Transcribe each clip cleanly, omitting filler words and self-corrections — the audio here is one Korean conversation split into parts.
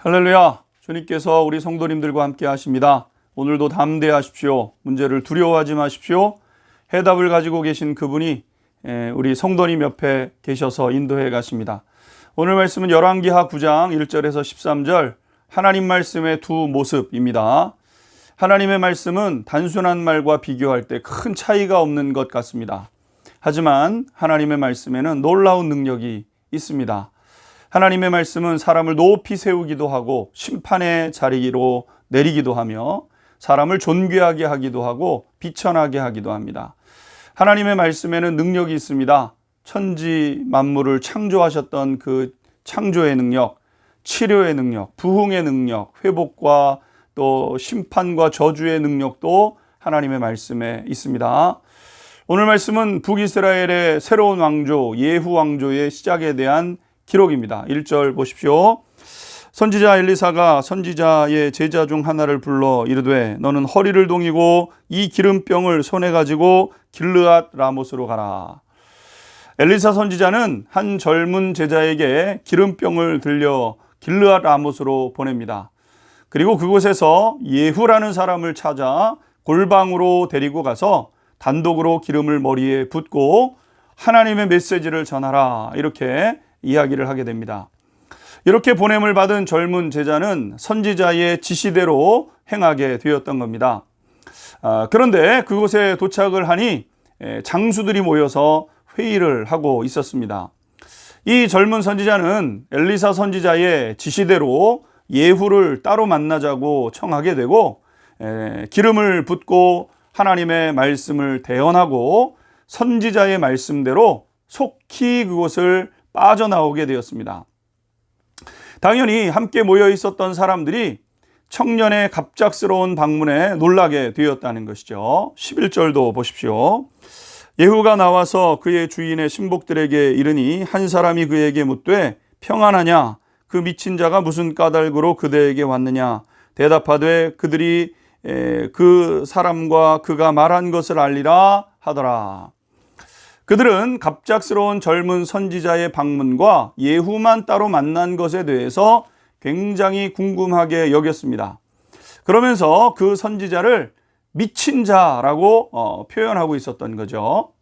할렐루야. 주님께서 우리 성도님들과 함께 하십니다. 오늘도 담대하십시오. 문제를 두려워하지 마십시오. 해답을 가지고 계신 그분이 우리 성도님 옆에 계셔서 인도해 가십니다. 오늘 말씀은 열왕기하 9장 1절에서 13절 하나님 말씀의 두 모습입니다. 하나님의 말씀은 단순한 말과 비교할 때 큰 차이가 없는 것 같습니다. 하지만 하나님의 말씀에는 놀라운 능력이 있습니다. 하나님의 말씀은 사람을 높이 세우기도 하고 심판의 자리로 내리기도 하며 사람을 존귀하게 하기도 하고 비천하게 하기도 합니다. 하나님의 말씀에는 능력이 있습니다. 천지 만물을 창조하셨던 그 창조의 능력, 치료의 능력, 부흥의 능력, 회복과 또 심판과 저주의 능력도 하나님의 말씀에 있습니다. 오늘 말씀은 북이스라엘의 새로운 왕조 예후 왕조의 시작에 대한 기록입니다. 1절 보십시오. 선지자 엘리사가 선지자의 제자 중 하나를 불러 이르되 너는 허리를 동이고 이 기름병을 손에 가지고 길르앗 라못으로 가라. 엘리사 선지자는 한 젊은 제자에게 기름병을 들려 길르앗 라못으로 보냅니다. 그리고 그곳에서 예후라는 사람을 찾아 골방으로 데리고 가서 단독으로 기름을 머리에 붓고 하나님의 메시지를 전하라 이렇게 이야기를 하게 됩니다. 이렇게 보냄을 받은 젊은 제자는 선지자의 지시대로 행하게 되었던 겁니다. 그런데 그곳에 도착을 하니 장수들이 모여서 회의를 하고 있었습니다. 이 젊은 선지자는 엘리사 선지자의 지시대로 예후를 따로 만나자고 청하게 되고 기름을 붓고 하나님의 말씀을 대언하고 선지자의 말씀대로 속히 그곳을 빠져나오게 되었습니다. 당연히 함께 모여 있었던 사람들이 청년의 갑작스러운 방문에 놀라게 되었다는 것이죠. 11절도 보십시오. 예후가 나와서 그의 주인의 신복들에게 이르니 한 사람이 그에게 묻되 평안하냐? 그 미친 자가 무슨 까닭으로 그대에게 왔느냐? 대답하되 그들이 그 사람과 그가 말한 것을 알리라 하더라. 그들은 갑작스러운 젊은 선지자의 방문과 예후만 따로 만난 것에 대해서 굉장히 궁금하게 여겼습니다. 그러면서 그 선지자를 미친 자라고 표현하고 있었던 거죠.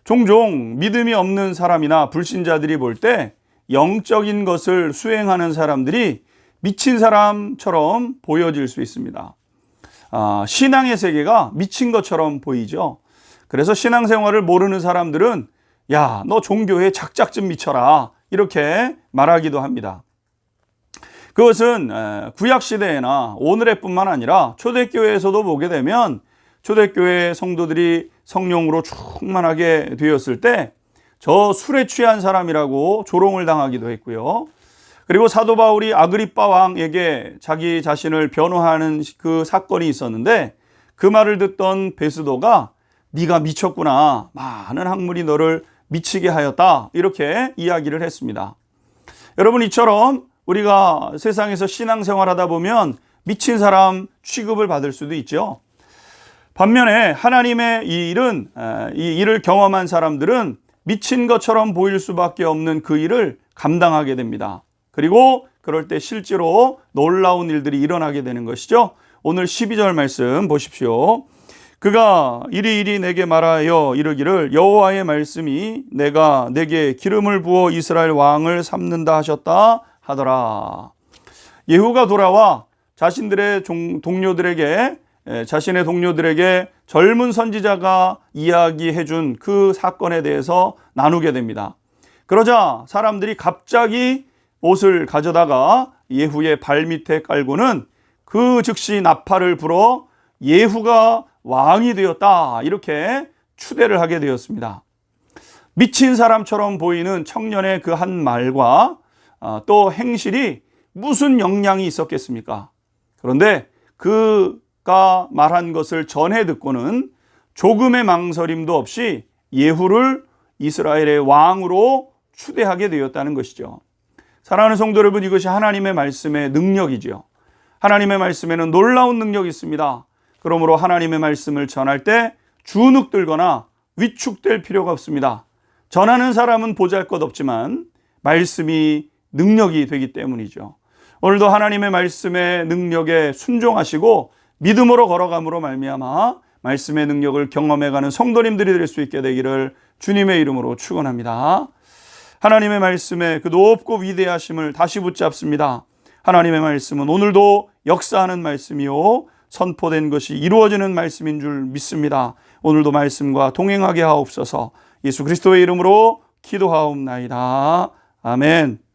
종종 믿음이 없는 사람이나 불신자들이 볼 때 영적인 것을 수행하는 사람들이 미친 사람처럼 보여질 수 있습니다. 신앙의 세계가 미친 것처럼 보이죠. 그래서 신앙생활을 모르는 사람들은 야, 너 종교에 작작 좀 미쳐라 이렇게 말하기도 합니다. 그것은 구약시대에나 오늘의 뿐만 아니라 초대교회에서도 보게 되면 초대교회 성도들이 성령으로 충만하게 되었을 때 저 술에 취한 사람이라고 조롱을 당하기도 했고요. 그리고 사도 바울이 아그리빠 왕에게 자기 자신을 변호하는 그 사건이 있었는데 그 말을 듣던 베스도가 네가 미쳤구나. 많은 학문이 너를 미치게 하였다. 이렇게 이야기를 했습니다. 여러분 이처럼 우리가 세상에서 신앙생활하다 보면 미친 사람 취급을 받을 수도 있죠. 반면에 하나님의 이 일을 경험한 사람들은 미친 것처럼 보일 수밖에 없는 그 일을 감당하게 됩니다. 그리고 그럴 때 실제로 놀라운 일들이 일어나게 되는 것이죠. 오늘 12절 말씀 보십시오. 그가 이리이리 내게 말하여 이르기를 여호와의 말씀이 내가 내게 기름을 부어 이스라엘 왕을 삼는다 하셨다 하더라. 예후가 돌아와 자신의 동료들에게 젊은 선지자가 이야기해 준 그 사건에 대해서 나누게 됩니다. 그러자 사람들이 갑자기 옷을 가져다가 예후의 발밑에 깔고는 그 즉시 나팔을 불어 예후가 왕이 되었다 이렇게 추대를 하게 되었습니다. 미친 사람처럼 보이는 청년의 그 한 말과 또 행실이 무슨 영향이 있었겠습니까? 그런데 그가 말한 것을 전해 듣고는 조금의 망설임도 없이 예후를 이스라엘의 왕으로 추대하게 되었다는 것이죠. 사랑하는 성도 여러분, 이것이 하나님의 말씀의 능력이죠. 하나님의 말씀에는 놀라운 능력이 있습니다. 그러므로 하나님의 말씀을 전할 때 주눅들거나 위축될 필요가 없습니다. 전하는 사람은 보잘것없지만 말씀이 능력이 되기 때문이죠. 오늘도 하나님의 말씀의 능력에 순종하시고 믿음으로 걸어감으로 말미암아 말씀의 능력을 경험해가는 성도님들이 될 수 있게 되기를 주님의 이름으로 축원합니다. 하나님의 말씀의 그 높고 위대하심을 다시 붙잡습니다. 하나님의 말씀은 오늘도 역사하는 말씀이요 선포된 것이 이루어지는 말씀인 줄 믿습니다. 오늘도 말씀과 동행하게 하옵소서. 예수 그리스도의 이름으로 기도하옵나이다. 아멘.